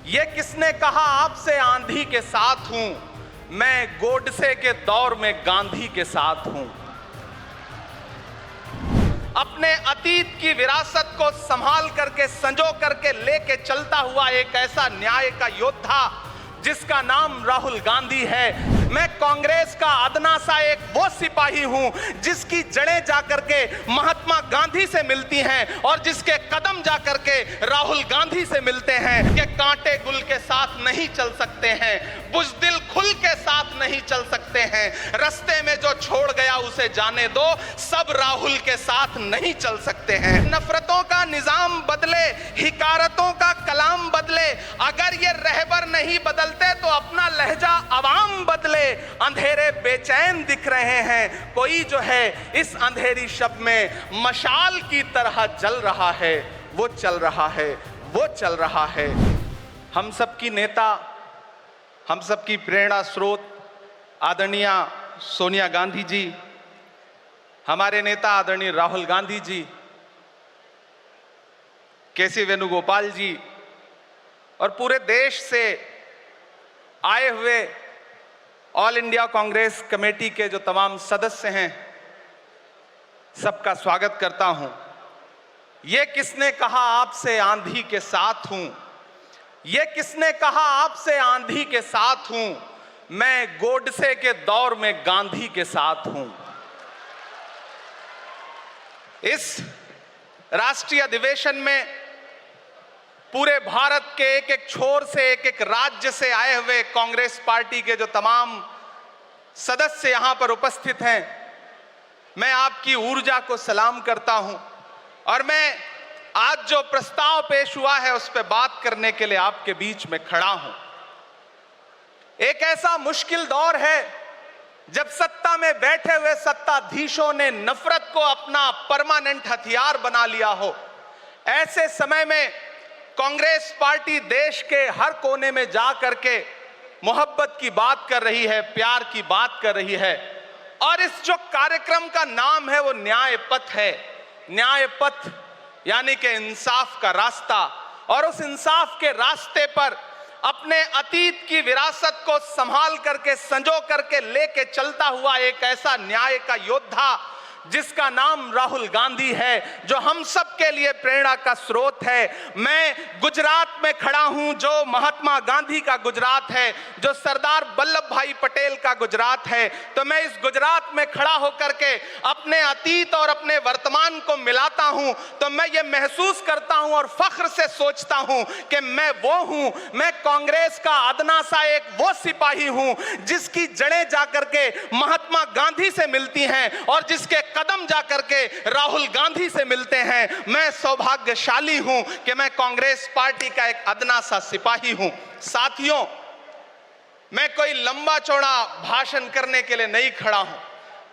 ये किसने कहा आपसे आंधी के साथ हूं, मैं गोडसे के दौर में गांधी के साथ हूं। अपने अतीत की विरासत को संभाल करके संजो करके लेके चलता हुआ एक ऐसा न्याय का योद्धा जिसका नाम राहुल गांधी है। मैं कांग्रेस का अदना सा एक वो सिपाही हूं जिसकी जड़ें जाकर के महात्मा गांधी से मिलती हैं और जिसके कदम जाकर के राहुल गांधी से मिलते हैं कि कांटे गुल के साथ नहीं चल सकते हैं, बुज़दिल खुल के साथ नहीं चल सकते हैं, रास्ते में जो छोड़ गया उसे जाने दो, सब राहुल के साथ नहीं चल सकते हैं। नफरतों का निजाम बदले, हिकारतों का कलाम बदले, अगर ये रहबर नहीं बदलते तो अपना लहजा अवाम बदले। अंधेरे बेचैन दिख रहे हैं, कोई जो है इस अंधेरी शब में मशाल की तरह जल रहा है, वो चल रहा है, वो चल रहा है। हम सबकी नेता, हम सबकी प्रेरणा स्रोत आदरणीय सोनिया गांधी जी, हमारे नेता आदरणीय राहुल गांधी जी, केसी वेणुगोपाल जी और पूरे देश से आए हुए ऑल इंडिया कांग्रेस कमेटी के जो तमाम सदस्य हैं, सबका स्वागत करता हूं। ये किसने कहा आपसे आंधी के साथ हूं, ये किसने कहा आपसे आंधी के साथ हूं, मैं गोडसे के दौर में गांधी के साथ हूं। इस राष्ट्रीय अधिवेशन में पूरे भारत के एक एक छोर से, एक एक राज्य से आए हुए कांग्रेस पार्टी के जो तमाम सदस्य यहां पर उपस्थित हैं, मैं आपकी ऊर्जा को सलाम करता हूं और मैं आज जो प्रस्ताव पेश हुआ है उस पर बात करने के लिए आपके बीच में खड़ा हूं। एक ऐसा मुश्किल दौर है जब सत्ता में बैठे हुए सत्ताधीशों ने नफरत को अपना परमानेंट हथियार बना लिया हो। ऐसे समय में कांग्रेस पार्टी देश के हर कोने में जा करके मोहब्बत की बात कर रही है, प्यार की बात कर रही है और इस जो कार्यक्रम का नाम है वो न्याय पथ है। न्याय पथ यानी कि इंसाफ का रास्ता, और उस इंसाफ के रास्ते पर अपने अतीत की विरासत को संभाल करके संजो करके लेके चलता हुआ एक ऐसा न्याय का योद्धा जिसका नाम राहुल गांधी है, जो हम सब के लिए प्रेरणा का स्रोत है। मैं गुजरात में खड़ा हूं जो महात्मा गांधी का गुजरात है, जो सरदार वल्लभ भाई पटेल का गुजरात है। तो मैं इस गुजरात में खड़ा होकर के अपने अतीत और अपने वर्तमान को मिलाता हूं तो मैं ये महसूस करता हूं और फख्र से सोचता हूं कि मैं वो हूं, मैं कांग्रेस का अदना सा एक वो सिपाही हूं जिसकी जड़ें जाकर के महात्मा गांधी से मिलती हैं और जिसके कदम जाकर के राहुल गांधी से मिलते हैं। मैं सौभाग्यशाली हूं कि मैं कांग्रेस पार्टी का एक अदना सा सिपाही हूं। साथियों, मैं कोई लंबा चौड़ा भाषण करने के लिए नहीं खड़ा हूं,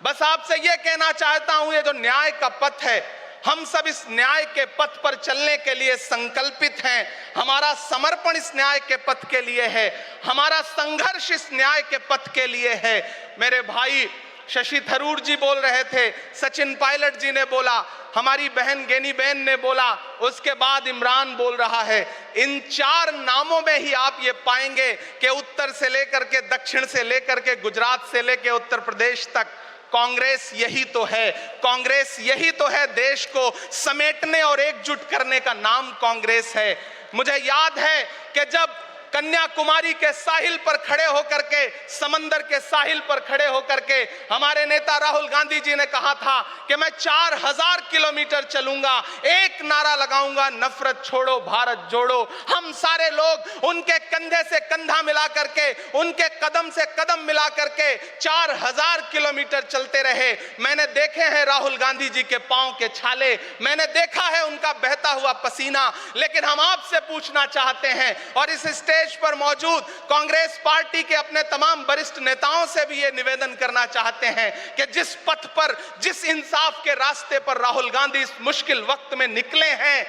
बस आपसे यह कहना चाहता हूं, ये जो न्याय का पथ है, हम सब इस न्याय के पथ पर चलने के लिए संकल्पित हैं। हमारा समर्पण इस न्याय के पथ के लिए है, हमारा संघर्ष इस न्याय के पथ के लिए है। मेरे भाई शशि थरूर जी बोल रहे थे, सचिन पायलट जी ने बोला, हमारी बहन गेनी बहन ने बोला, उसके बाद इमरान बोल रहा है। इन चार नामों में ही आप ये पाएंगे कि उत्तर से लेकर के दक्षिण से लेकर के गुजरात से लेकर उत्तर प्रदेश तक कांग्रेस यही तो है। कांग्रेस यही तो है, देश को समेटने और एकजुट करने का नाम कांग्रेस है। मुझे याद है कि जब कन्याकुमारी के साहिल पर खड़े होकर के, समंदर के साहिल पर खड़े होकर के हमारे नेता राहुल गांधी जी ने कहा था कि मैं 4000 किलोमीटर चलूंगा, एक नारा लगाऊंगा, नफरत छोड़ो भारत जोड़ो। हम सारे लोग उनके कंधे से कंधा मिला करके, उनके कदम से कदम मिला करके 4000 किलोमीटर चलते रहे। मैंने देखे हैं राहुल गांधी जी के पांव के छाले, मैंने देखा है उनका बहता हुआ पसीना। लेकिन हम आपसे पूछना चाहते हैं और इस स्टेज पर मौजूद कांग्रेस पार्टी के अपने तमाम वरिष्ठ नेताओं से भी ये निवेदन करना चाहते हैं कि जिस पथ पर, जिस इंसाफ के रास्ते पर राहुल गांधी इस मुश्किल वक्त में निकले हैं,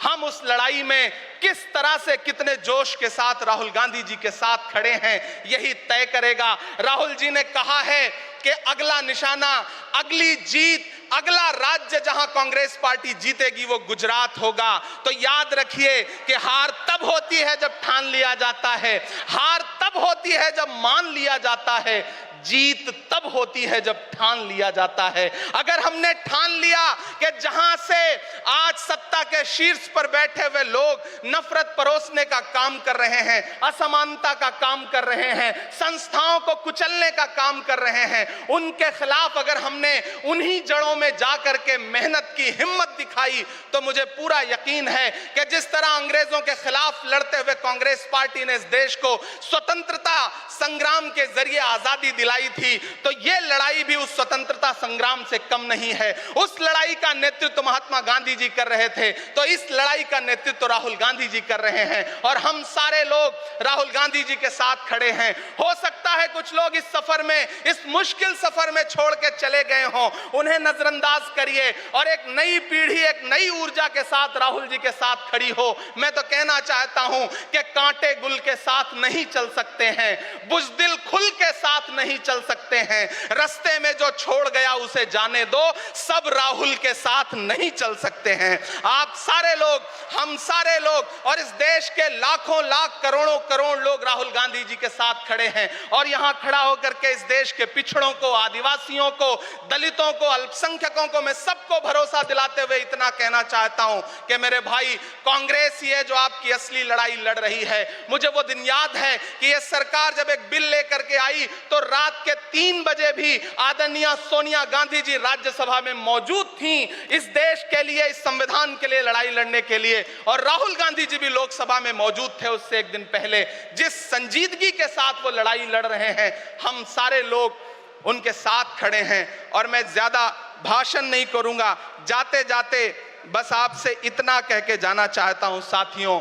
हम उस लड़ाई में किस तरह से, कितने जोश के साथ राहुल गांधी जी के साथ खड़े हैं, यही तय करेगा। राहुल जी ने कहा है कि अगला निशाना, अगली जीत अगला राज्य जहां कांग्रेस पार्टी जीतेगी वो गुजरात होगा। तो याद रखिए कि हार तब होती है जब ठान लिया जाता है, हार तब होती है जब मान लिया जाता है, जीत तब होती है जब ठान लिया जाता है। अगर हमने ठान लिया कि जहां से आज सत्ता के शीर्ष पर बैठे हुए लोग नफरत परोसने का काम कर रहे हैं, असमानता का काम कर रहे हैं, संस्थाओं को कुचलने का काम कर रहे हैं, उनके खिलाफ अगर हमने उन्हीं जड़ों में जाकर के मेहनत की, हिम्मत दिखाई, तो मुझे पूरा यकीन है कि जिस तरह अंग्रेजों के खिलाफ लड़ते हुए कांग्रेस पार्टी ने इस देश को स्वतंत्रता संग्राम के जरिए आजादी दिलाई थी, तो यह लड़ाई भी उस स्वतंत्रता संग्राम से कम नहीं है। उस लड़ाई का नेतृत्व महात्मा गांधी जी कर रहे थे, तो इस लड़ाई का नेतृत्व राहुल गांधी जी कर रहे हैं और हम सारे लोग राहुल गांधी जी के साथ खड़े हैं। हो सकता है कुछ लोग इस सफर में, इस मुश्किल सफर में छोड़ के चले गए हों, उन्हें नजरअंदाज करिए और एक नई पीढ़ी, एक नई ऊर्जा के साथ राहुल जी के साथ खड़ी हो। मैं तो कहना चाहता हूं कि कांटे गुल के साथ नहीं चल सकते हैं, बुज़दिल खुल के साथ नहीं चल सकते हैं, रास्ते में जो छोड़ गया उसे जाने दो, सब राहुल के साथ नहीं चल सकते हैं। आप सारे लोग, हम सारे लोग और इस देश के लाखों लाख करोड़ों करोड़ लोग राहुल गांधी जी के साथ खड़े हैं और यहां खड़ा होकर के इस देश के पिछड़ों को, आदिवासियों को, दलितों को, अल्पसंख्यकों को मैं सबको भरोसा दिलाते हुए इतना कहना चाहता हूं कि मेरे भाई, कांग्रेस ही है जो आपकी असली लड़ाई लड़ रही है। मुझे वो दिन याद है कि यह सरकार जब एक बिल लेकर के आई तो रात के 3 बजे भी आदरणीय सोनिया गांधी जी राज्यसभा में मौजूद थी इस देश के लिए, इस संविधान के लिए लड़ाई लड़ने के लिए, और राहुल गांधी जी भी लोकसभा में मौजूद थे उससे एक दिन पहले। जिस संजीदगी के साथ वो लड़ाई लड़ रहे हैं, हम सारे लोग उनके साथ खड़े हैं। और मैं ज्यादा भाषण नहीं करूंगा, जाते जाते बस आपसे इतना कह के जाना चाहता हूं साथियों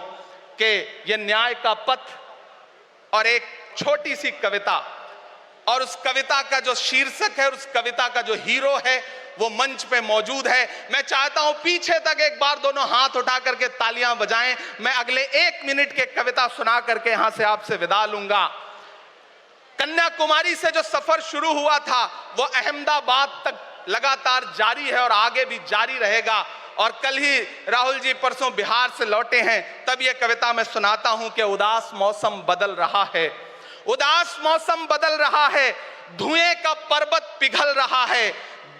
कि यह न्याय का पथ और एक छोटी सी कविता, और उस कविता का जो शीर्षक है और उस कविता का जो हीरो है वो मंच पे मौजूद है। मैं चाहता हूं पीछे तक एक बार दोनों हाथ उठा करके तालियां बजाएं। मैं अगले 1 मिनट के कविता सुना करके यहां से आपसे विदा लूंगा। कन्याकुमारी से जो सफर शुरू हुआ था वो अहमदाबाद तक लगातार जारी है और आगे भी जारी रहेगा। और कल ही राहुल जी परसों बिहार से लौटे हैं, तब ये कविता मैं सुनाता हूं कि उदास मौसम बदल रहा है, उदास मौसम बदल रहा है, धुएं का पर्वत पिघल रहा है,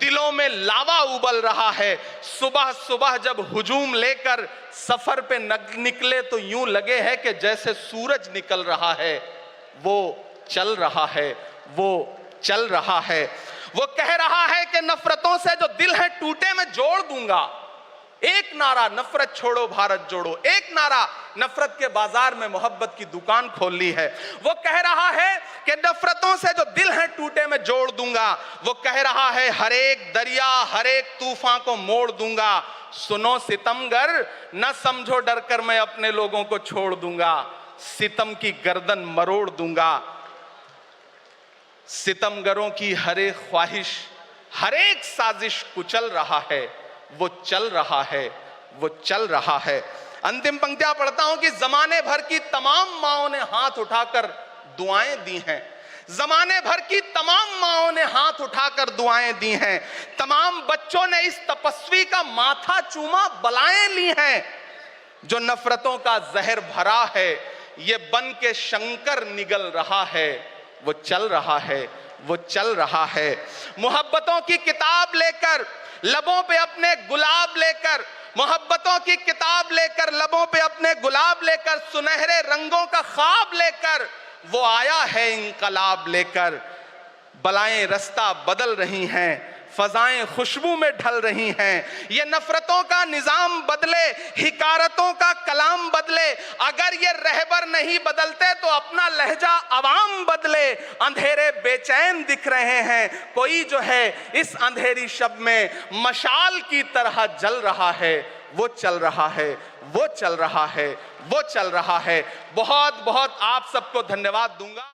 दिलों में लावा उबल रहा है। सुबह सुबह जब हुजूम लेकर सफर पे निकले तो यूं लगे है कि जैसे सूरज निकल रहा है। वो चल रहा है, वो चल रहा है। वो कह रहा है कि नफरतों से जो दिल है टूटे मैं जोड़ दूंगा। एक नारा नफरत छोड़ो भारत जोड़ो, एक नारा नफरत के बाजार में मोहब्बत की दुकान खोल ली है। वो कह रहा है कि नफरतों से जो दिल है टूटे मैं जोड़ दूंगा। वो कह रहा है हर एक दरिया, हर एक तूफान को मोड़ दूंगा। सुनो सितमगर, न समझो डर कर मैं अपने लोगों को छोड़ दूंगा। सितम की गर्दन मरोड़ दूंगा। सितमगरों की हर एक ख्वाहिश, हर एक साजिश कुचल रहा है। वो चल रहा है, वो चल रहा है। अंतिम पंक्तियां पढ़ता हूं कि जमाने भर की तमाम माओं ने हाथ उठाकर दुआएं दी हैं। जमाने भर की तमाम माओं ने हाथ उठाकर दुआएं दी हैं। तमाम बच्चों ने इस तपस्वी का माथा चूमा, बलाएं ली हैं। जो नफरतों का जहर भरा है, ये बन के शंकर निगल रहा है। वो चल रहा है, वो चल रहा है। मोहब्बतों की किताब लेकर, लबों पे अपने गुलाब लेकर, मोहब्बतों की किताब लेकर, लबों पे अपने गुलाब लेकर, सुनहरे रंगों का ख्वाब लेकर वो आया है इंकलाब लेकर। बलाएं रास्ता बदल रही हैं, फजाएं खुशबू में ढल रही हैं। ये नफरतों का निजाम बदले, हिकारतों का कलाम बदले। अगर ये रहबर नहीं बदलते तो अपना लहजा अवाम बदले। अंधेरे बेचैन दिख रहे हैं, कोई जो है इस अंधेरी शब में मशाल की तरह जल रहा है। वो चल रहा है, वो चल रहा है, वो चल रहा है। बहुत बहुत आप सबको धन्यवाद दूंगा।